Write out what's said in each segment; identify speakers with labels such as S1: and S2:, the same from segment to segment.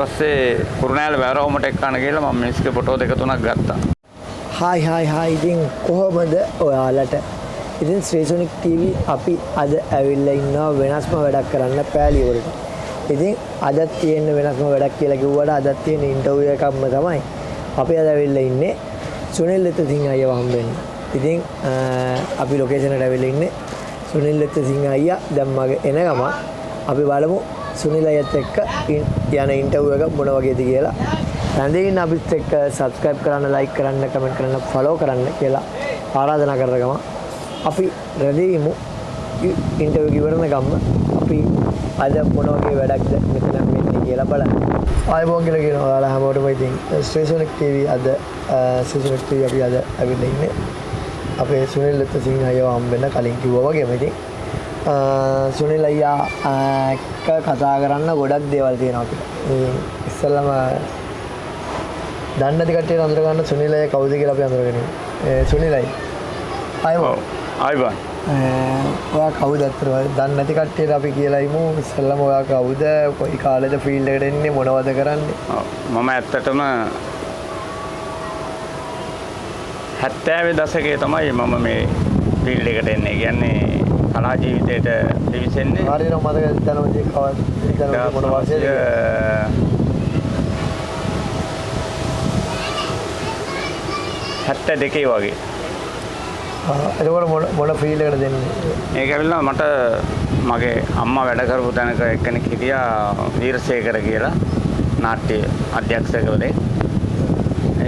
S1: පස්සේ කුරුණෑගල වැරවුමට එක්කන ගිහලා මම මිනිස්ගේ ෆොටෝ දෙක තුනක් ගත්තා.
S2: හායි ඉතින් කොහොමද ඔයාලට? ඉතින් ශ්‍රීසොනික් TV අපි අද ඇවිල්ලා ඉන්නවා වෙනස්ම වැඩක් කරන්න පෑලිය වලට. ඉතින් අදත් තියෙන වෙනස්ම වැඩක් කියලා කිව්වට අදත් තියෙන ඉන්ටර්විව් එකක්ම තමයි. අපි අද ඇවිල්ලා ඉන්නේ සුනිල් ලෙත්තසිංහ අයියව හම්බෙන්න. ඉතින් අපි ලොකේෂන් එකට ඇවිල්ලා ඉන්නේ සුනිල් ලෙත්තසිංහ අයියා දැන් මගේ එන ගම අපි බලමු සුනිල් අයියත් එක්ක යන ඉන්ටර්විව් එක මොන වගේද කියලා. රැඳෙන්න අපිත් එක්ක සබ්ස්ක්‍රයිබ් කරන්න, ලයික් කරන්න, කමෙන්ට් කරන්න, ෆලෝ කරන්න කියලා ආරාධනා කරන ගම අපි රැඳෙමු ඉන්ටර්විව් ඉවරන ගම අපි අද මොන වගේ වැඩක්ද මෙතන වෙන්නේ කියලා බලන්න. ආයුබෝවන් කියලා කියනවා ඔයාලා හැමෝටම. ඉතින් ශ්‍රීසොනික් TV අද ශ්‍රීසොනික් TV අපි අද ඇවිල්ලා ඉන්නේ අපේ සුනිල් ලෙත්තසිංහ අයියව හම්බෙන්න කලින් කිව්වා වගේම. ඉතින් සුනිල් අයියා එක්ක කතා කරන්න ගොඩක් දේවල් තියෙනවා අපිට. ඉස්සෙල්ලාම දන්නේ නැති කට්ටියට අඳුර ගන්න සුනිල් අයියා කවුද කියලා අපි අඳුරගෙන ඉන්නේ. සුනිල් අයියා
S1: ආයිබෝන්.
S2: ඔයා කවුද අතට? දන්නේ නැති කට්ටියට අපි කියලා ඉමු. ඉස්සෙල්ලාම ඔයා කවුද? කොයි කාලෙද ෆීල්ඩ් එකට එන්නේ? මොනවද කරන්නේ?
S1: මම ඇත්තටම 70 දශකයේ තමයි මම මේ ෆීල්ඩ් එකට එන්නේ. කියන්නේ කලා ජීවිතයට පිවිසෙන්නේ.
S2: හරියට මතක දැනුමදී කවද මොන වර්ෂයේද?
S1: 72 වගේ.
S2: එතකොට මොන ෆීල්ඩ් එකටද දෙන්නේ?
S1: ඒක ඇවිල්ලා මට මගේ අම්මා වැඩ කරපු තැනක එක්කෙනෙක් හිටියා වීරසේකර කියලා නාට්‍ය අධ්‍යක්ෂකවරයෙක්.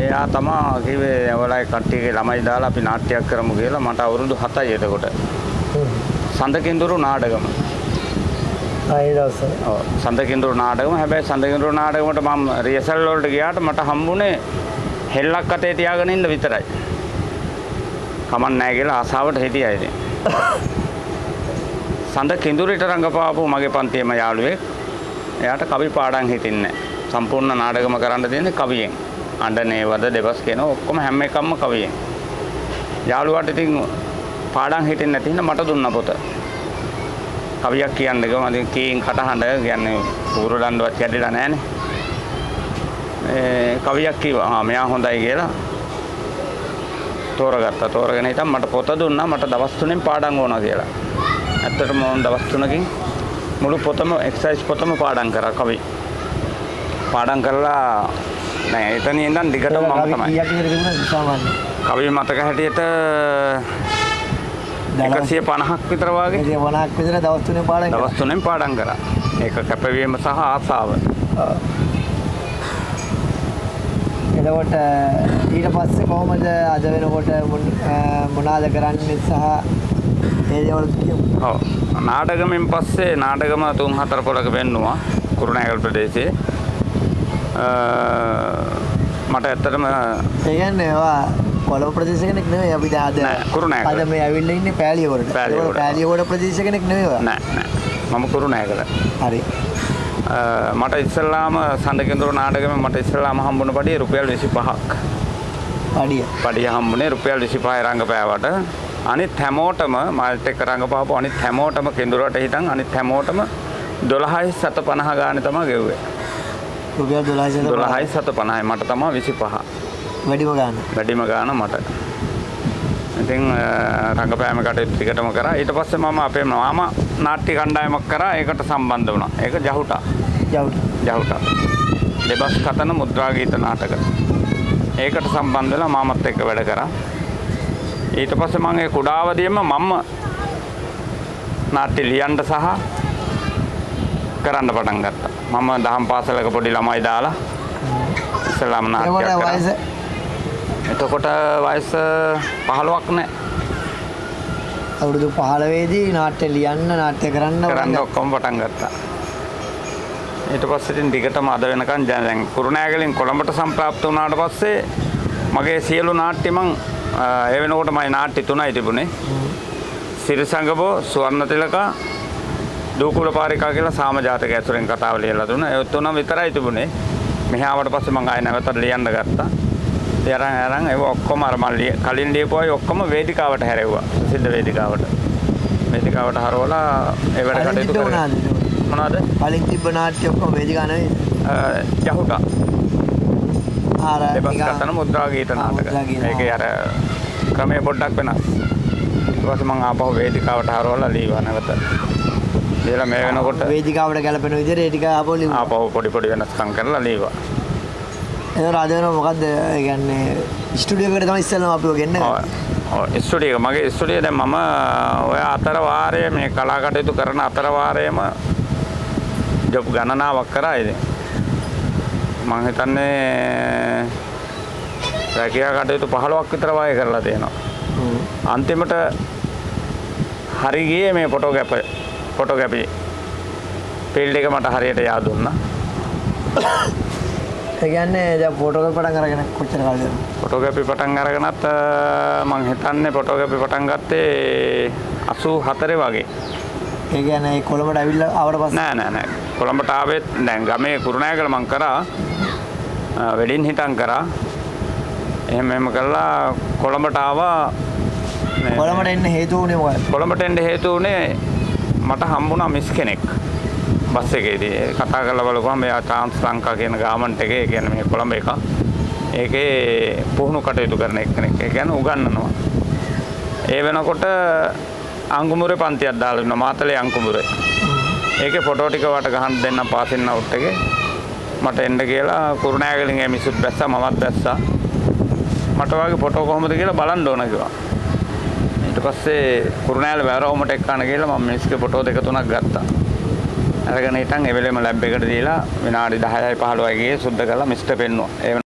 S1: එයා තමයි කිව්වේ ඔයාලා කට්ටියගේ ළමයි දාලා අපි නාට්‍යයක් කරමු කියලා. මට අවුරුදු 7යි එතකොට. සඳකින්දුරු නාටකම.
S2: ඒ දවසේ.
S1: ඔව් සඳකින්දුරු නාටකම. හැබැයි සඳකින්දුරු නාටකමට මම රියසල් වලට ගියාට මට හම්බුනේ හෙල්ලක් අතේ තියාගෙන ඉන්න විතරයි. කමක් නැහැ කියලා ආසාවට හිටියා ඉතින්. සඳකින්දුරට රංගපාපු මගේ පන්තියේම යාළුවෙක්. එයාට කවි පාඩම් හිටින්නේ නැහැ. සම්පූර්ණ නාටකම කරන්න දෙන්නේ කවියෙන්. අඬනේ වද දෙබස් කියන ඔක්කොම හැම එකක්ම කවියෙන්. යාළුවාට ඉතින් පාඩම් හිටින්නේ නැති හින්දා මට දුන්න පොත. කවියක් කියන්න ගම ඉතින් කීන් කටහඬ කියන්නේ පූර්ව දණ්ඩවත් කැඩිලා නැහනේ. කවියක් කිව්වා මෙයා හොඳයි කියලා තෝරගත්තා. තෝරගෙන හිටන් මට පොත දුන්නා. මට දවස් 3න් පාඩම් ඕනවා කියලා. ඇත්තටම මම දවස් 3කින් මුළු පොතම එක්සර්සයිස් පොතම පාඩම් කරා කවි. පාඩම් කරලා නෑ එතන ඉඳන් දිගටම මම තමයි.
S2: කීයක් විතර තිබුණාද සාමාන්‍ය?
S1: කවි මතක හැටියට 150ක් විතර වගේ.
S2: 150ක් විතර දවස් 3න් පාඩම් කරා.
S1: දවස් 3න් පාඩම් කරා. ඒක කැපවීම සහ ආසාව.
S2: එතකොට ඊට පස්සේ කොහොමද අද වෙනකොට මොනවාද කරන්නේ සහ ඒ දේවල් කියමු.
S1: ඔව් නාටකමෙන් පස්සේ නාටකම 3-4 පොලක වෙන්නුවා කුරුණෑගල ප්‍රදේශයේ. මට ඇත්තටම
S2: ඒ කියන්නේ ඒවා කොළඹ ප්‍රදේශ කෙනෙක් නෙවෙයි. අපි දැන් අද
S1: කුරුණෑගල.
S2: අද මේ ඇවිල්ලා ඉන්නේ පෑලිය වලට. පෑලිය වල ප්‍රදේශ කෙනෙක් නෙවෙයි ඔයා.
S1: නෑ මම කුරුණෑගල.
S2: හරි.
S1: මට ඉස්සල්ලාම සඳකින්දුරු නාටකෙම මට ඉස්සල්ලාම හම්බුණ පඩිය රුපියල් 25ක්. පඩිය හම්බුනේ රුපියල් 25 රංගපෑවට. අනිත් හැමෝටම මාල්ට් එක රංගපාපු අනිත් හැමෝටම කිඳුරට හිටන් අනිත් හැමෝටම 12750 ගානේ තමයි ගෙව්වේ.
S2: රුපියල්
S1: 12750 මට තමයි 25. වැඩිම ගාන මට. ඉතින් රංගපෑම කටයුතු ටිකටම කරා. ඊට පස්සේ මම අපේ මාමා නාට්‍ය කණ්ඩායමක් කරා. ඒකට සම්බන්ධ වුණා. ඒක ජහුටා. දෙබස් කතන මුද්‍රා ගීත නාටක. ඒකට සම්බන්ධ වෙලා මාමත් එක්ක වැඩ කරා. ඊට පස්සේ මම ඒ කුඩාවදියේම මම නාට්‍ය ලියන්න සහ කරන්න පටන් ගත්තා. මම දහම් පාසලක පොඩි ළමයි දාලා ඉස්ලාම් නාට්‍යයක් කරා. එතකොට වයස 15ක් නෑ.
S2: අවුරුදු 15 දී නාට්‍ය ලියන්න නාට්‍ය කරන්න
S1: ඔක්කොම පටන් ගත්තා. ඊට පස්සේ ඉතින් දිගටම අද වෙනකන් දැන් කුරුණෑගලින් කොළඹට සම්ප්‍රාප්ත වුණාට පස්සේ මගේ සියලු නාට්‍ය මං ඒ වෙනකොට මගේ නාට්‍ය 3යි තිබුණේ. සිරිසංගබෝ, සුවර්ණතිලකා, දූකුල පාරිකා කියලා සාම ජාතක ඇතුලෙන් කතාව ලියලා දුන්නා. ඒ තුනම විතරයි තිබුණේ. මෙහා ආවට පස්සේ මං ආයෙ නැවතත් ලියන්න ගත්තා. අරන් ඒක ඔක්කොම අර මල්ලි කලින් ලියපුවා ඔක්කොම වේදිකාවට හැරෙව්වා. සිද්ධ වේදිකාවට හරවලා ඒ වැඩ කටයුතු කරා. මොනවද?
S2: කලින් තිබ්බ නාට්‍ය ඔක්කොම වේදිකා නෙවෙයි.
S1: යහුටා.
S2: ආර
S1: දෙබස් කතන මුද්‍රා ගීත නාටක. ඒකේ අර ක්‍රමයේ පොඩ්ඩක් වෙනස්. ඊට පස්සේ මම ආපහු වේදිකාවට හරවලා ලීවා නැවත. ඊළඟ මේ වෙනකොට
S2: වේදිකාවට ගැලපෙන විදිහට ඒ ටික ආපහු ලිව්වා.
S1: ආපහු පොඩි පොඩි වෙනස්කම් කරලා ලීවා.
S2: ඒක රාජ වෙනවා මොකද්ද? ඒ කියන්නේ ස්ටුඩියෝ එකට තමයි ඉස්සෙල්ලාම අපිව ගෙන්නේ.
S1: ස්ටුඩියෝ එක මගේ ස්ටුඩියෝ දැන් මම ඔය අතර වාරයේ මේ කලා කටයුතු කරන අතර වාරයේම ජොබ් ගණනාවක් කරා ඉතින් මම හිතන්නේ රැකියා කටයුතු 15ක් විතර වාය කරලා තියෙනවා. අන්තිමට හරි ගියේ මේ ෆොටෝග්‍රැෆි ෆීල්ඩ් එක මට හරියට යාද දුන්නා.
S2: ඒ කියන්නේ දැන් ෆොටෝග්‍රැෆි පටන් අරගෙන කොච්චර කාලෙද?
S1: ෆොටෝග්‍රැෆි පටන් අරගෙනත් මම හිතන්නේ ෆොටෝග්‍රැෆි පටන් ගත්තේ 84 වගේ.
S2: ඒ කියන්නේ කොළඹට ඇවිල්ලා ආවට පස්සේ
S1: නෑ කොළඹට ආවෙත් දැන් ගමේ කුරුණෑගල මං කරා වෙඩින් හිටන් කරා එහෙම කළා කොළඹට ආවා.
S2: කොළඹට එන්න හේතුව උනේ මොකක්ද?
S1: කොළඹට එන්න හේතුව උනේ මට හම්බුණා මිස් කෙනෙක් බස් එකේදී කතා කරලා බලපුවම මෙයා ට්‍රාන්ස් ලංකා කියන ගාමන්ට් එකේ කියන්නේ මේ කොළඹ එක ඒකේ පුහුණු කටයුතු කරන එක්කෙනෙක්. ඒ කියන්නේ උගන්වනවා. ඒ වෙනකොට අංගුමුරේ පන්තියක් දාලා ඉන්නවා මාතලේ අංගුමුරේ. ඒකේ ෆොටෝ ටික වට ගහන්න දෙන්න පාසින් අවුට් එකේ මට එන්න කියලා කුරුණෑගලින් මිනිස්සුත් බැස්සා මමත් බැස්සා. මට වාගේ ෆොටෝ කොහොමද කියලා බලන්න ඕන කිව්වා. ඊට පස්සේ කුරුණෑගල වැරවුමට එක්කන කියලා මම මිනිස්ගේ ෆොටෝ දෙක තුනක් ගත්තා. අරගෙන හිටන් ඒ වෙලෙම ලැබ් එකට දීලා විනාඩි 10යි 15යි ගියේ සුද්ධ කරලා මිස්ටර් පෙන්නුවා. ඒ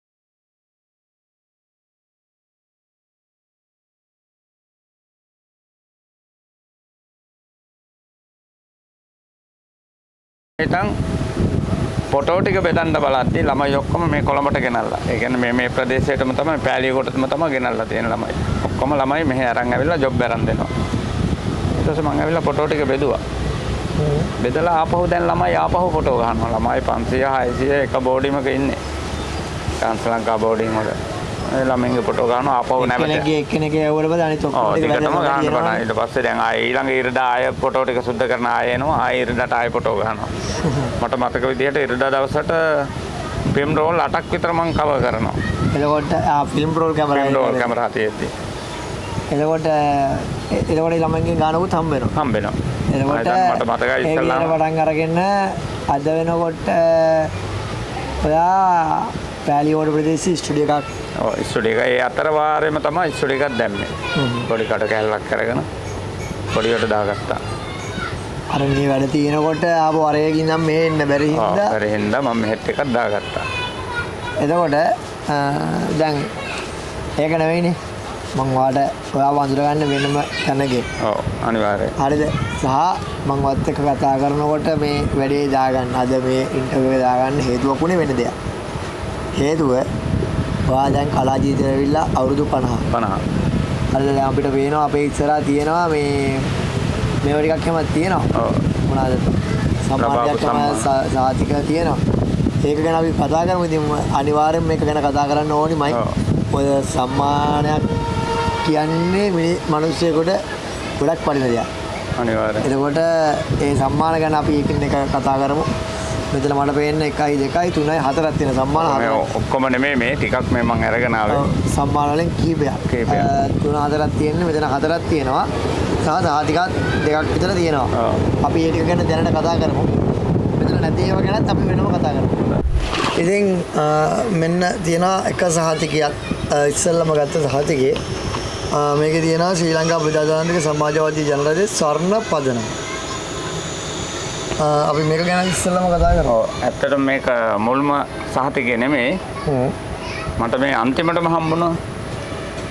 S1: හිටන් ෆොටෝ ටික බෙදන්න බලද්දී ළමයි ඔක්කොම මේ කොළඹට ගෙනල්ලා. ඒ කියන්නේ මේ ප්‍රදේශයටම තමයි පෑලියකොටම තමයි ගෙනල්ලා තියෙන ළමයි. ඔක්කොම ළමයි මෙහෙ අරන් ඇවිල්ලා ජොබ් අරන් දෙනවා. ඊට පස්සේ මම ඇවිල්ලා ෆොටෝ ටික බෙදුවා. බෙදලා ආපහු දැන් ළමයි ආපහු ෆොටෝ ගන්නවා. ළමයි 500 600 එක බෝඩිමක ඉන්නේ. ට්‍රාන්ස් ලංකා බෝඩින් වල. ඒ ළමයින්ගේ ෆොටෝ ගන්නවා ආපහු නැවත.
S2: එක්කෙනෙක්ගේ ඇවුවට බද අනිත් ඔක්කොම ටික
S1: ගන්න බලන්න. ඊට පස්සේ දැන් ආයේ ඊළඟ ඉරිදා ආය ෆොටෝ ටික සුද්ධ කරන ආය එනවා. ආයේ ඉරිදාට ආයේ ෆොටෝ ගන්නවා. මට මතක විදිහට ඉරිදා දවසට ෆිල්ම් රෝල් 8ක් විතර මම කවර් කරනවා.
S2: එතකොට ෆිල්ම් රෝල්
S1: කැමරා තියෙද්දි.
S2: එතකොට ළමයින්ගෙන් ගානකුත් හම්බ වෙනවා. එතකොට
S1: මට මතකයි ඉස්සල්ලාම
S2: පටන් අරගෙන අද වෙනකොට ඔයා පෑලියෝඩ ප්‍රදේශයේ ස්ටුඩියෝ එකක්
S1: ස්ටුඩියෝ එක ඒ අතර වාරෙම තමයි ස්ටුඩියෝ එකක් දැම්මේ. පොඩි කට කැල්ලක් කරගෙන පොඩියට දාගත්තා.
S2: අර මේ වැඩ තියෙනකොට ආපහු අරයකින් ඉඳන් මේ එන්න බැරි හින්දා
S1: මම මෙහෙත් එකක් දාගත්තා.
S2: එතකොට දැන් ඒක නෙවෙයිනේ මං වාට ඔයා වඳුර ගන්න වෙනම තැනගේ.
S1: ඔව් අනිවාර්යයෙන්.
S2: හරිද? සහ මං වත් එක්ක කතා කරනකොට මේ වැඩේ දාගන්න අද මේ ඉන්ටර්විව් එක දාගන්න හේතුවක් උනේ වෙන දෙයක්. හේතුව ඔයා දැන් කලා ජීවිතේ ඇවිල්ලා අවුරුදු 50. හරිද? දැන් අපිට පේනවා අපේ ඉස්සරහා තියෙනවා මේව ටිකක් හැමත් තියෙනවා.
S1: ඔව්.
S2: මොනවාද? සමාජයක් සාතික තියෙනවා. ඒක ගැන අපි කතා කරමු. ඉතින් අනිවාර්යෙන් මේක ගැන කතා කරන්න ඕනිමයි. ඔය සම්මානයක් කියන්නේ මිනිස්සුෙකුට ගොඩක් පරිණ දෙයක්.
S1: අනිවාර්යයෙන්.
S2: එතකොට ඒ සම්මාන ගැන අපි එකින් එක කතා කරමු. මෙතන මට පේන්නේ 1 2 3 4ක් තියෙන සම්මාන හතරක්.
S1: ඔක්කොම නෙමෙයි මේ ටිකක් මේ මම අරගෙන ආවේ.
S2: සම්මාන වලින් කීපයක්. 3 4ක් තියෙන්නේ මෙතන 4ක් තියෙනවා. සහ සාතිකත් 2ක් විතර තියෙනවා. අපි ඒ ටික ගැන දැනට කතා කරමු. මෙතන නැති ඒවා ගැනත් අපි වෙනම කතා කරමු. ඉතින් මෙන්න තියෙනවා එක සහතිකයක් ඉස්සෙල්ලම ගත්ත සහතිකේ මේකේ තියෙනවා ශ්‍රී ලංකා ප්‍රජාතාන්ත්‍රික සමාජවාදී ජනරජයේ ස්වර්ණ පදනම. අපි මේක ගැන ඉස්සෙල්ලම කතා කරමු.
S1: ඇත්තටම මේක මුල්ම සහතිකේ නෙමෙයි. මට මේ අන්තිමටම හම්බුණා.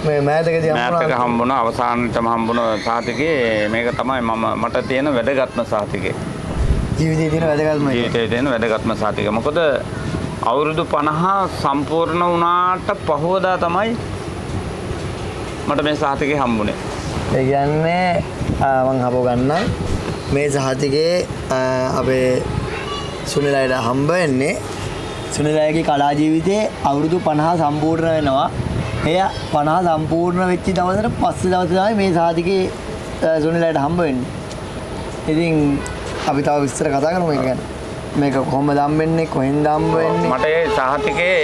S2: මේ මෑතකදී
S1: හම්බුණා අවසානයේටම හම්බුණා සහතිකේ මේක තමයි මට තියෙන වැදගත්ම සහතිකේ.
S2: ජීවිතයේ තියෙන
S1: වැදගත්ම සහතිකේ. මොකද අවුරුදු 50 සම්පූර්ණ වුණාට පහවදා තමයි මට මේ සහතිකේ හම්බුනේ.
S2: ඒ කියන්නේ මම හපව ගන්නම් මේ සහතිකේ අපේ සුනිලයිට හම්බ වෙන්නේ සුනිලයිගේ කලා ජීවිතයේ අවුරුදු 50 සම්පූර්ණ වෙනවා. එය 50 සම්පූර්ණ වෙච්ච දවසට පස්සේ දවසේ තමයි මේ සහතිකේ සුනිලයිට හම්බ වෙන්නේ. ඉතින් අපි තව විස්තර කතා කරමු ඒක ගැන. මේක කොහොමද හම්බෙන්නේ කොහෙන්ද හම්බ වෙන්නේ?
S1: මට ඒ සහතිකේ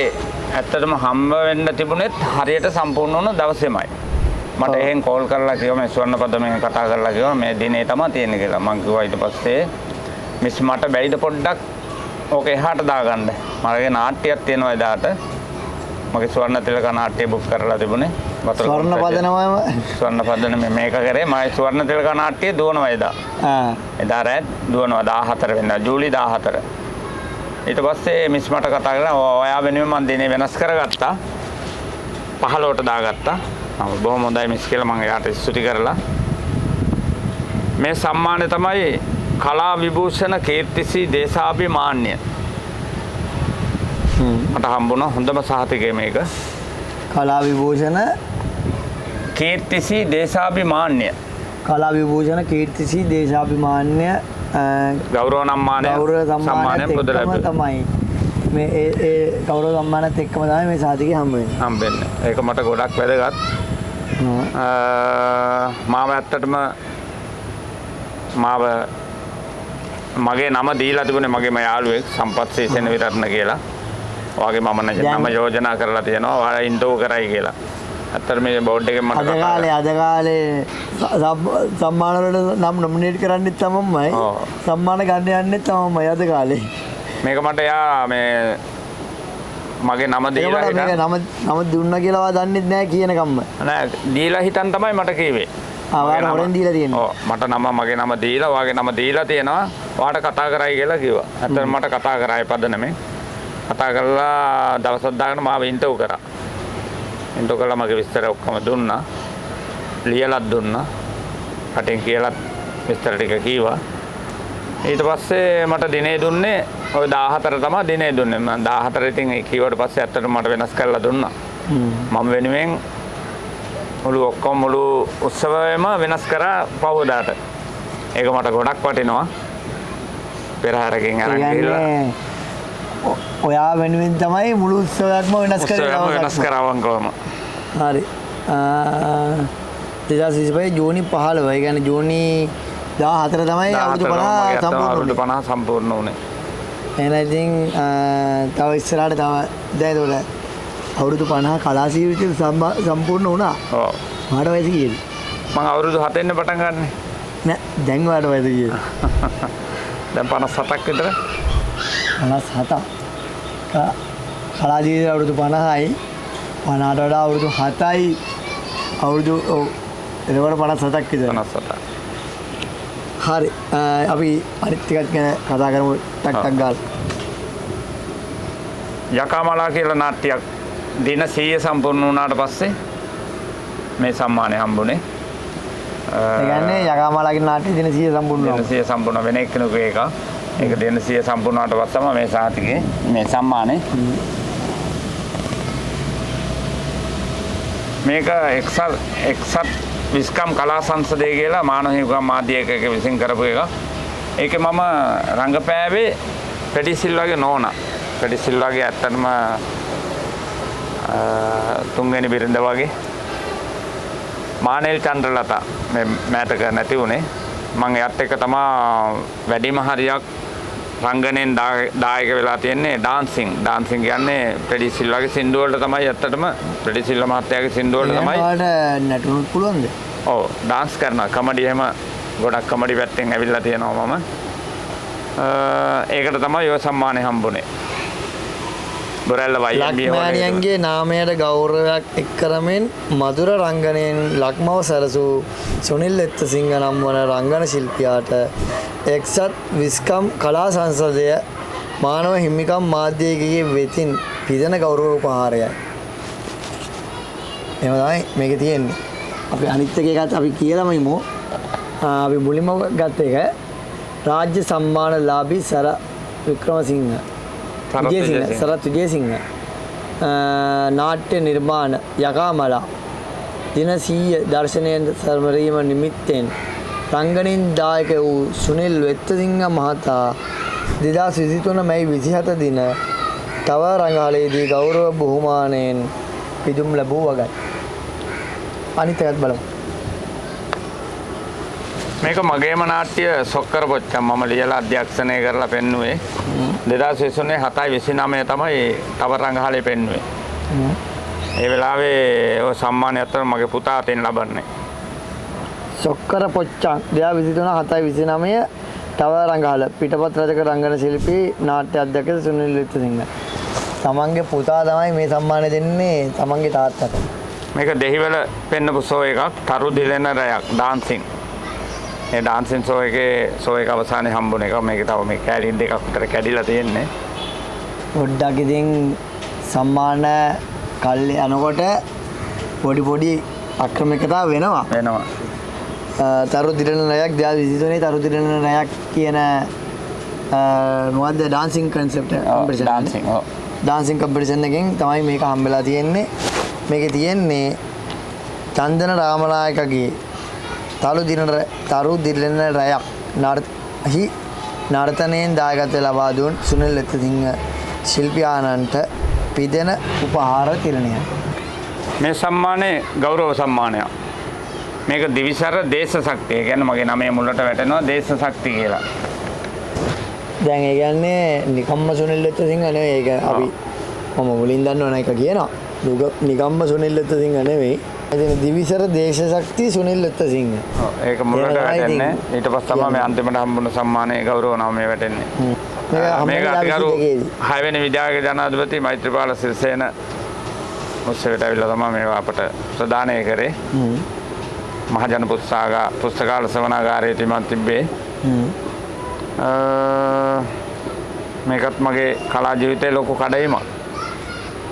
S1: ඇත්තටම හම්බ වෙන්න තිබුණෙත් හරියට සම්පූර්ණ වුණ දවසේමයි. මට එහෙන් කෝල් කරලා කිව්වා මේ ස්වර්ණපදමෙන් කතා කරලා කිව්වා මේ දිනේ තමයි තියෙන්නේ කියලා. මං කිව්වා ඊට පස්සේ මිස් මට බැයිද පොඩ්ඩක් ඕක එහාට දාගන්න. මගේ නාට්‍යයක් තියෙනවා එදාට. මගේ ස්වර්ණ තිලක නාට්‍ය බුක් කරලා තිබුණේ. ස්වර්ණපදනම මේක කරේ මම ස්වර්ණ තිලක නාට්‍ය දුවනවා එදා. එදා රැත් දුවනවා 14 වෙනිදා ජූලි 14. ඊට පස්සේ මිස් මට කතා කරලා ඔයා වෙනුවෙන් මම දිනේ වෙනස් කරගත්තා. 15ට දාගත්තා. බොහොම හොඳයි මිස් කියලා මම එයාට ස්තුති කරලා මේ සම්මානය තමයි කලා විභූෂණ කීර්තිසී දේශාභිමාන්‍ය. මට හම්බුණා හොඳම සහතිකය මේක.
S2: කලා විභූෂණ
S1: කීර්තිසී දේශාභිමාන්‍ය.
S2: කලා විභූෂණ කීර්තිසී දේශාභිමාන්‍ය
S1: ගෞරව සම්මානය
S2: තමයි මේ ඒ ගෞරව සම්මානත් එක්කම තමයි මේ සහතිකය
S1: හම්බෙන්නේ. ඒක මට ගොඩක් වැදගත්. මාව ඇත්තටම මගේ නම දීලා තිබුණේ මගේම යාළුවෙක් සම්පත් සේසන විරත්න කියලා. ඔයාගේ මම නම යෝජනා කරලා තියෙනවා. ඔයා ඉන්ටර්වයුව කරයි කියලා. ඇත්තට මේ බෝඩ් එකෙන් මට
S2: අද කාලේ සම්මාන වලට නම් නොමිනේට් කරන්නෙත් තමන්මයි. සම්මාන ගන්න යන්නෙත් තමන්මයි අද කාලේ.
S1: මේක මට එයා මේ මගේ නම දීලා හිටන්
S2: නම දුන්නා කියලා වා දන්නෙත් නෑ කියනකම්ම.
S1: නෑ දීලා හිටන් තමයි මට කිව්වේ.
S2: ආවරෙන් දීලා තියෙනවා.
S1: ඔව් මට මගේ නම දීලා ඔයාගේ නම දීලා තියෙනවා. ඔයාට කතා කරයි කියලා කිව්වා. ඇත්තටම මට කතා කරායි පදනමේ. කතා කරලා දවසක් දාගෙන මාව ඉන්ටර්වයුව කරා. ඉන්ටර්වයුව කළා මගේ විස්තර ඔක්කොම දුන්නා. ලියලත් දුන්නා. කටින් කියලා විස්තර ටික කිව්වා. ඊට පස්සේ මට දිනේ දුන්නේ ඔය 14 තමයි දිනේ දුන්නේ. මම 14 ඉතින් ඒ කීවට පස්සේ ඇත්තටම මට වෙනස් කරලා දුන්නා. මම වෙනුවෙන් මුළු උත්සවයම වෙනස් කරා පහුවදාට. ඒක මට ගොඩක් වටිනවා. පෙරහැරකින් අරන් ගිහලා
S2: ඔයා වෙනුවෙන් තමයි මුළු උත්සවයක්ම වෙනස්
S1: කරවම් කොහොම.
S2: හරි. 2025 ජූනි 15 ඒ කියන්නේ ජූනි 14 තමයි අවුරුදු
S1: 50 සම්පූර්ණ වුණේ.
S2: එහෙනම් ඉතින් තව ඉස්සරහට තව දැන් ඒතකොට අවුරුදු 50 කලා ජීවිතය සම්පූර්ණ වුණා.
S1: ඔව්.
S2: මාට වයස කීයද?
S1: මම අවුරුදු 7 පටන් ගන්නනේ.
S2: නෑ දැන් වාට වයස කීයද?
S1: දැන් 57ක් විතර.
S2: 57ක්. කලා ජීවිතය අවුරුදු 50යි. 50ට වඩා අවුරුදු 7යි. අවුරුදු එතකොට 57ක් විතර.
S1: 57ක්.
S2: හරි. අපි අනිත් ටිකක් ගැන කතා කරමු ටක් ගාලා.
S1: යකාමලා කියලා නාට්‍යයක් දින 100 සම්පූර්ණ වුණාට පස්සේ මේ සම්මානය හම්බුනේ.
S2: ඒ කියන්නේ යකාමලාගේ නාට්‍ය දින 100 සම්පූර්ණ
S1: දින 100 සම්පූර්ණ වෙන එක්කෙනෙකුගේ එක. ඒක දින 100 සම්පූර්ණ වුණාට පස්සම මේ සාතිකේ මේ සම්මානේ. මේක එක්සත් විස්කම් කලා සංසදය කියලා මානව හිමිකම් මාධ්‍ය එකක විසින් කරපු එක. ඒකේ මම රංගපෑවේ පෙඩි සිල්වාගේ නෝනා. පෙඩි සිල්වාගේ ඇත්තටම තුන්වෙනි බිරිඳ වගේ. මානෙල් චන්ද්‍රලතා මේ මෑතක නැති වුණේ. මම එයත් එක්ක තමයි වැඩිම හරියක් රංගනෙන් දායක වෙලා තියෙන්නේ ඩාන්සින්. ඩාන්සින් කියන්නේ පෙඩි සිල්වාගේ සින්දු වලට තමයි ඇත්තටම පෙඩි සිල්වා මහත්තයාගේ සින්දු වලට තමයි.
S2: ඒකට නටුනුත් පුළුවන්ද?
S1: ඔව් ඩාන්ස් කරනවා. කමඩි එහෙම ගොඩක් කමඩි පැත්තෙන් ඇවිල්ලා තියෙනවා මම. ඒකට තමයි ඔය සම්මානය හම්බුනේ. බොරැල්ල
S2: ලක්මානියන්ගේ නාමයට ගෞරවයක් එක් කරමින් මధుර රංගනයෙන් ලක්මව සැරසූ සුනිල් එත්තසිංහ නම් වන රංගන ශිල්පියාට එක්සත් විස්කම් කලා සංසදය මානව හිමිකම් මාධ්‍යයේ වෙතින් පිදෙන ගෞරව උපහාරයයි. එහෙම තමයි මේකේ තියෙන්නේ. අපි අනිත් එකත් අපි කියලාම ඉමු. අපි මුලින්ම ගත්ත එක රාජ්‍ය සම්මානලාභී සර වික්‍රමසිංහ සරත් විජේසිංහ නාට්‍ය නිර්මාණ යකාමලා දින 100 දර්ශනයෙන් සමරීම නිමිත්තෙන් රංගනින් දායක වූ සුනිල් වෙත්තසිංහ මහතා 2023 මැයි 27 දින තව රංගාලයේදී ගෞරව බහුමානයෙන් පිදුම් ලැබූ වගයි. අනිත් එකත් බලමු.
S1: මේක මගේම නාට්‍ය සොක්කර පොච්චම් මම ලියලා අධ්‍යක්ෂණය කරලා පෙන්නුවේ 2023 7/29 තමයි තව රංගහලේ පෙන්නුවේ. ඒ වෙලාවේ ඔය සම්මානය අතර මගේ පුතා අතින් ලබන්නේ.
S2: සොක්කර පොච්චම් 2023 7/29 තව රංගහල පිටපත් රචක රංගන ශිල්පී නාට්‍ය අධ්‍යක්ෂක සුනිල් විත්තිසිංහ. තමන්ගේ පුතා තමයි මේ සම්මානය දෙන්නේ තමන්ගේ තාත්තට.
S1: මේක දෙහිවල පෙන්නපු ෂෝ එකක් තරු දිලෙන රැයක් ඩාන්සින්. ඒ ඩාන්සින් ෂෝ එක අවසානයේ හම්බුන එක. මේක තව මේ කැලි දෙකක් විතර කැඩිලා තියෙන්නේ.
S2: පොඩ්ඩක් ඉතින් සම්මාන කල්ලි යනකොට පොඩි අක්‍රමිකතා වෙනවා. තරු දිලෙන රැයක් 2023 තරු දිලෙන රැයක් කියන මොකද්ද dancing concept competition. Dancing competition එකෙන් තමයි මේක හම්බෙලා තියෙන්නේ. මේකේ තියෙන්නේ චන්දන රාමනායකගේ තරු දිලෙන රැයක් නර්තනයෙන් දායකත්වය ලබා දුන් සුනිල් විත්තිසිංහ ශිල්පියානන්ට පිදෙන උපහාර තිරණය.
S1: මේ සම්මානයේ ගෞරව සම්මානයක්. මේක දිවිසර දේශ ශක්තිය. කියන්නේ මගේ නමේ මුලට වැටෙනවා දේශ ශක්තිය කියලා.
S2: දැන් ඒ කියන්නේ නිකම්ම සුනිල් විත්තිසිංහ නෙවෙයි. ඒක අපි මම මුලින් දන්නවන එක කියනවා. නිකම්ම සුනිල් විත්තිසිංහ නෙවෙයි. එතන දිවිසර දේශ ශක්තිය සුනිල් විත්තිසිංහ.
S1: ඔව් ඒක මුලට වැටෙන්නේ. ඊට පස්සේ තමයි මේ අන්තිමට හම්බුන සම්මානයේ ගෞරව නාමය වැටෙන්නේ. මේක අතිගරු 6 වෙනි විද්‍යාලයේ ජනාධිපති මෛත්‍රීපාල සිරිසේන උත්සවයට ඇවිල්ලා තමයි මේවා අපට ප්‍රදානය කරේ. මහජන පුස්තකාල සවනාගාරයේ තිබන් තිබ්බේ. මේකත් මගේ කලා ජීවිතයේ ලොකු කඩයිමක්.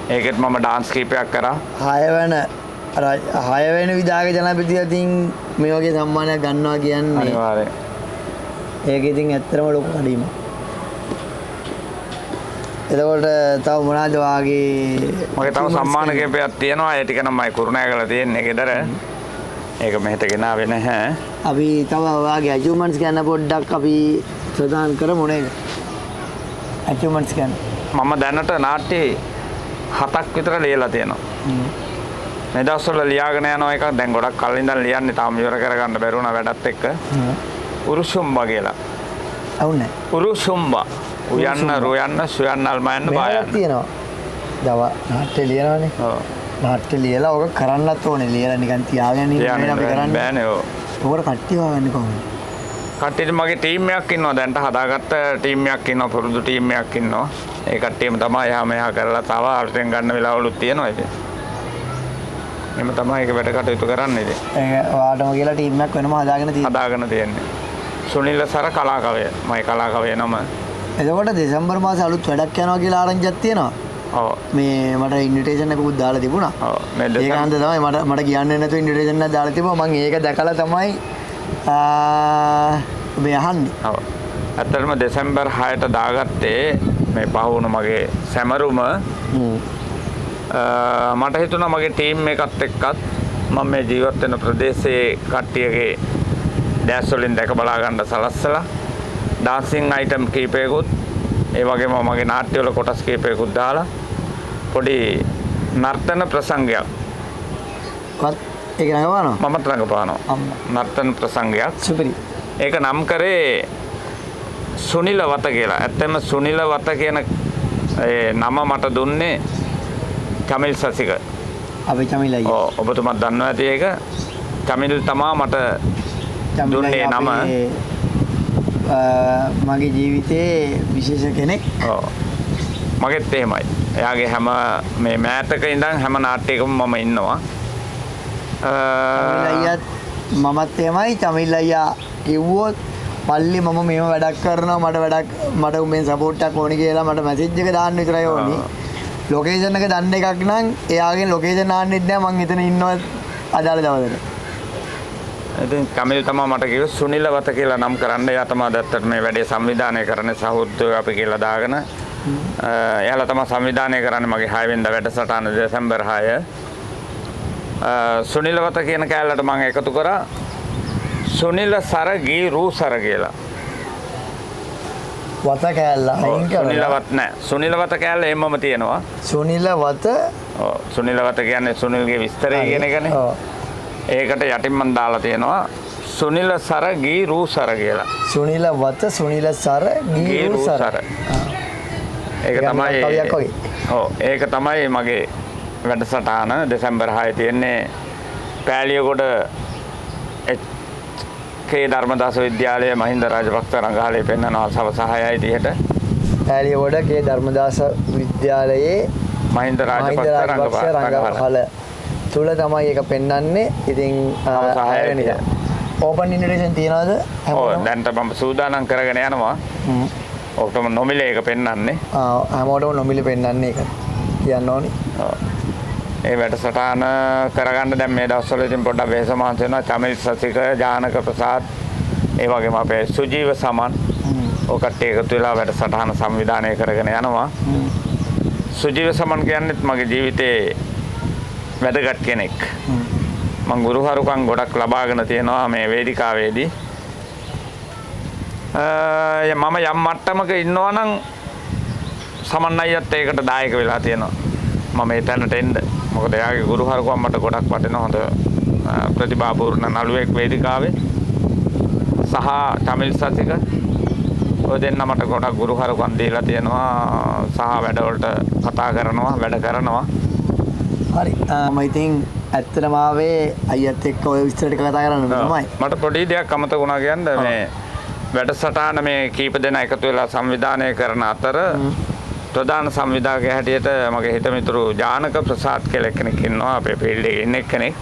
S1: ඒකෙත් මම ඩාන්ස් කීපයක් කරා.
S2: 6 වෙනි විදාගේ ජනාධිපතියකින් මේ වගේ සම්මානයක් ගන්නවා කියන්නේ
S1: අනිවාර්යයෙන්.
S2: ඒක ඉතින් ඇත්තටම ලොකු කඩීමක්. එතකොට තව මොනවද වාගේ
S1: මගේ තව සම්මාන කීපයක් තියෙනවා. ඒ ටික නම් මම කුරුණෑගල තියෙන්නේ ගෙදර. ඒක මෙහෙට ගෙනාවේ නැහැ.
S2: අපි තව වාගේ අචීව්මන්ට්ස් ගැන පොඩ්ඩක් අපි ප්‍රදාන කරමු නේද? අචීව්මන්ට්ස් ගැන
S1: මම දැනට නාට්‍ය 7ක් විතර ලියලා තියෙනවා. මේ දවස්වල ලියාගෙන යන එකක් දැන් ගොඩක් කලින් ඉඳන් ලියන්නේ තාම ඉවර කරගන්න බැරි වුණා වැඩත් එක්ක. උරුසුම්බා කියලා.
S2: අවුනේ.
S1: උරුසුම්බා. උයන්න රුයන්න සුයන්න අල්මයන්න බයන්න.
S2: තියෙනවා. දව නාට්‍ය ලියනවානේ.
S1: ඔව්.
S2: නාට්‍ය ලියලා ඔක කරන්නත් ඕනේ. ලියලා නිකන් තියාගෙන ඉන්න අපි කරන්නේ.
S1: බෑනේ ඔව්.
S2: ඔකට කට්ටිය හොයන්නේ කොහොමද?
S1: කට්ටියට මගේ ටීම් එකක් ඉන්නවා. දැන්ට හදාගත්ත ටීම් එකක් ඉන්නවා. පුරුදු ටීම් එකක් ඉන්නවා. ඒ කට්ටියම තමයි එහා මෙහා කරලා තව අලුතෙන් ගන්න වෙලාවලුත් තියෙනවා ඉතින්. එහෙම තමයි ඒක වැඩ කටයුතු කරන්නේ ඉතින්.
S2: ඒක ඔයාටම කියලා ටීම් එකක් වෙනම
S1: හදාගෙන තියෙන්නේ. සුනිල් සර කලාකවය. මගේ කලාකවය නම.
S2: එතකොට දෙසැම්බර් මාසේ අලුත් වැඩක් යනවා කියලා ආරංචියක් තියෙනවා.
S1: ඔව්.
S2: මේ මට ඉන්විටේෂන් එකකුත් දාලා තිබුණා.
S1: ඔව්. මේ
S2: ඒක හන්ද තමයි මට කියන්නේ නැතුව ඉන්විටේෂන් එකක් දාලා තිබුණා. මම ඒක දැකලා තමයි මේ අහන්නේ.
S1: ඔව්. ඇත්තටම දෙසැම්බර් 6ට දාගත්තේ මේ පහවුණු මගේ සැමරුම මට හිතුණා මගේ ටීම් එකත් එක්කත් මම මේ ජීවත් වෙන ප්‍රදේශයේ කට්ටියගේ දැස් වලින් දැක බලා ගන්න සලස්සලා ඩාන්සින් අයිටම් කීපයකුත් ඒ වගේම මගේ නාට්‍ය වල කොටස් කීපයකුත් දාලා පොඩි නර්තන ප්‍රසංගයක්
S2: ඒක නගපානවා
S1: මමත් රඟපානවා නර්තන ප්‍රසංගයක්
S2: සුපිරි
S1: ඒක නම් කරේ සුනිල වත කියලා. ඇත්තම සුනිල වත කියන ඒ නම මට දුන්නේ චමිල් සසික.
S2: අපි චමිල් අයියා.
S1: ඔව් ඔබතුමා දන්නවා ඇති ඒක. චමිල් තමා මට දුන්නේ නම.
S2: මගේ ජීවිතේ විශේෂ කෙනෙක්.
S1: ඔව්. මගෙත් එහෙමයි. එයාගේ හැම මේ මෑතක ඉඳන් හැම නාට්‍යයකම මම ඉන්නවා.
S2: චමිල් අයියාත් මමත් එහෙමයි. චමිල් අයියා කිව්වොත් පල්ලි මම මේව වැඩක් කරනවා මට මේ සපෝට් එකක් ඕනි කියලා මට මැසේජ් එක දාන්න විතරයි ඕනි. ලොකේෂන් එක දන්න එකක් නම් එයාගෙන් ලොකේෂන් ආන්නෙත් නෑ මං එතන ඉන්නවා අදාළ දවසට.
S1: ඉතින් කමිල් තමයි මට කිව්වේ සුනිල වත කියලා නම් කරන්න. එයා තමයි දැත්තට මේ වැඩේ සංවිධානය කරන්නේ සහෘදය අපි කියලා දාගෙන. එයාලා තමයි සංවිධානය කරන්නේ මගේ 6 වෙනිදා වැඩසටහන දෙසැම්බර් 6. සුනිල වත කියන කෑල්ලට මම එකතු කරා සුනිල සර ගී රූ සර කියලා.
S2: වත කෑල්ල අයින් කරලා
S1: සුනිල වත් නෑ. සුනිල වත කෑල්ල එම්මම තියෙනවා.
S2: සුනිල වත
S1: ඔව් සුනිල වත කියන්නේ සුනිල්ගේ විස්තරය කියන එකනේ.
S2: ඔව්.
S1: ඒකට යටින් මම දාලා තියෙනවා සුනිල සර ගී රූ සර කියලා.
S2: සුනිල වත සුනිල සර ගීරු සර.
S1: ඒක තමයි
S2: කවියක් වගේ.
S1: ඔව් ඒක තමයි මගේ වැඩසටහන දෙසැම්බර් 6 තියෙන්නේ පෑලියගොඩ කේ ධර්මදාස විද්‍යාලය මහින්ද රාජපක්ෂ රංගහලේ පෙන්වනවා සවස් 6:30ට.
S2: පෑලියගොඩ කේ ධර්මදාස විද්‍යාලයේ
S1: මහින්ද රාජපක්ෂ රංගහල
S2: තුල තමයි ඒක පෙන්වන්නේ. ඉතින් 6 වෙනිදා ඕපන් ඉන්විටේෂන් තියනවාද?
S1: ඔව් දැන්ට මම සූදානම් කරගෙන යනවා. ඔක්කොම නොමිලේ එක පෙන්වන්නේ.
S2: හැමෝටම නොමිලේ පෙන්වන්නේ ඒක කියන්න ඕනි.
S1: ඒ වැඩසටහන කරගන්න දැන් මේ දවස්වල ඉතින් පොඩ්ඩක් වෙහෙස මහන්සි වෙනවා. චමිල් සසික, ජානක ප්‍රසාද්, ඒ වගේම අපේ සුජීව සමන් ඔකට එකතු වෙලා වැඩසටහන සංවිධානය කරගෙන යනවා. සුජීව සමන් කියන්නේත් මගේ ජීවිතේ වැදගත් කෙනෙක්. මම ගුරුහරුකම් ගොඩක් ලබාගෙන තියෙනවා මේ වේදිකාවේදී. මම යම් මට්ටමක ඉන්නවා නම් සමන් අයියත් ඒකට දායක වෙලා තියෙනවා. මම එතනට එන්න. මොකද එයාගේ ගුරුහරුකම් මට ගොඩක් වටිනවා. හොඳ ප්‍රතිභාපූර්ණ නළුවෙක් වේදිකාවේ. සහ චමිල් සසික ඔය දෙන්න මට ගොඩක් ගුරුහරුකම් දීලා තියෙනවා. සහ වැඩවලට කතා කරනවා, වැඩ කරනවා.
S2: හරි. මම ඉතින් ඇත්තටම ආවේ අයියත් එක්ක ඔය විස්තර ටික කතා කරන්න තමයි.
S1: මට පොඩි දෙයක් අමතක වුණා කියන්න මේ වැඩසටහන මේ කීප දෙනා එකතු වෙලා සංවිධානය කරන අතර ප්‍රධාන සංවිධායකයා හැටියට මගේ හිතමිතුරු ජානක ප්‍රසාද් කියලා කෙනෙක් ඉන්නවා. අපේ ෆීල්ඩ් එකේ ඉන්න කෙනෙක්.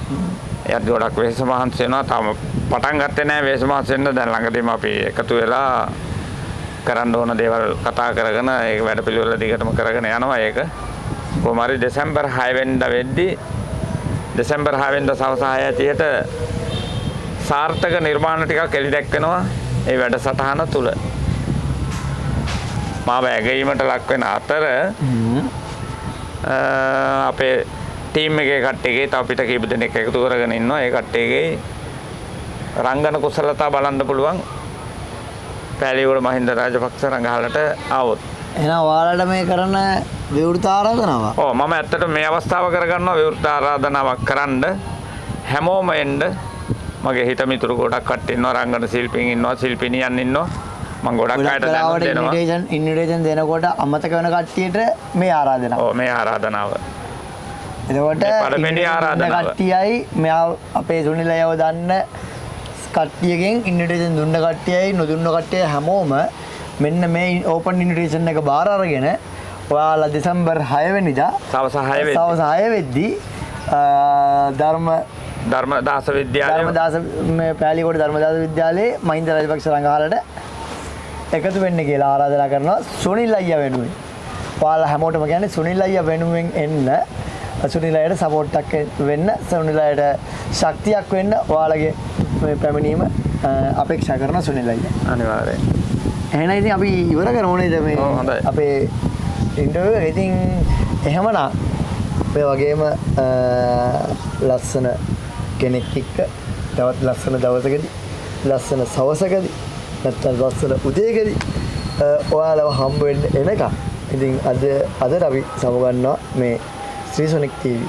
S1: එයාත් ගොඩක් වෙහෙස මහන්සි වෙනවා. තාම පටන් ගත්තේ නැහැ වෙහෙස මහන්සි වෙන්න. දැන් ළඟදීම අපි එකතු වෙලා කරන්න ඕන දේවල් කතා කරගෙන ඒක වැඩපිළිවෙල දිගටම කරගෙන යනවා ඒක. කොහොම හරි දෙසැම්බර් 6 වෙනිදා වෙද්දී දෙසැම්බර් 6 වෙනිදා සවස් 6:30ට සාර්ථක නිර්මාණ ටිකක් එළි දැක්වෙනවා ඒ වැඩසටහන තුල. මාව ඇගීමට ලක් වෙන අතර අපේ ටීම් එකේ කට්ටියගේ තව පිට කීප දෙනෙක් එකතු කරගෙන ඉන්නවා. ඒ කට්ටියගේ රංගන කුසලතා බලන්න පුළුවන් පෑලියගොඩ මහින්ද රාජපක්ෂ රංගහලට ආවොත්.
S2: එහෙනම් ඔයාලට මේ කරන විවෘත ආරාධනාවක්.
S1: ඔව් මම ඇත්තට මේ අවස්ථාව කරගන්නවා විවෘත ආරාධනාවක් කරන්න. හැමෝම එන්න. මගේ හිතමිතුරු ගොඩක් කට්ටිය ඉන්නවා. රංගන ශිල්පීන් ඉන්නවා, ශිල්පිනියන් ඉන්නවා. මම ගොඩක් අයට දැනුම් දෙනවා.
S2: ඉන්විටේෂන් දෙනකොට අමතක වෙන කට්ටියට මේ ආරාධනාව.
S1: ඔව් මේ ආරාධනාව.
S2: එතකොට
S1: පළවෙනි ආරාධනාව.
S2: කට්ටියයි මෙයා අපේ සුනිලයව දන්න කට්ටියකින් ඉන්විටේෂන් දුන්න කට්ටියයි නොදුන්න කට්ටිය හැමෝම මෙන්න මේ ඕපන් ඉන්විටේෂන් එක බාර අරගෙන ඔයාලා දෙසැම්බර් 6 වෙනිදා
S1: සවස් 6
S2: වෙද්දී
S1: ධර්මදාස විද්‍යාලය
S2: පෑලියගොඩ ධර්මදාස විද්‍යාලයේ මහින්ද රාජපක්ෂ රංගහලට එකතු වෙන්න කියලා ආරාධනා කරනවා සුනිල් අයියා වෙනුවෙන්. ඔයාලා හැමෝටම කියන්නේ සුනිල් අයියා වෙනුවෙන් එන්න. සුනිල් අයියට සපෝට් එකක් වෙන්න, සුනිල් අයියට ශක්තියක් වෙන්න ඔයාලගේ මේ පැමිණීම අපේක්ෂා කරන සුනිල් අයියා.
S1: අනිවාර්යයෙන්.
S2: එහෙනම් ඉතින් අපි ඉවර කරමු නේද මේ අපේ ඉන්ටර්විව් එක. ඉතින් එහෙමනම් මේ වගේම ලස්සන කෙනෙක් එක්ක තවත් ලස්සන දවසකදී ලස්සන සවසකදී නැත්නම් ලස්සන උදේකදී ඔයාලව හම්බ වෙන්න එනකම් ඉතින් අදට අපි සමු ගන්නවා මේ ශ්‍රීසොනික් TV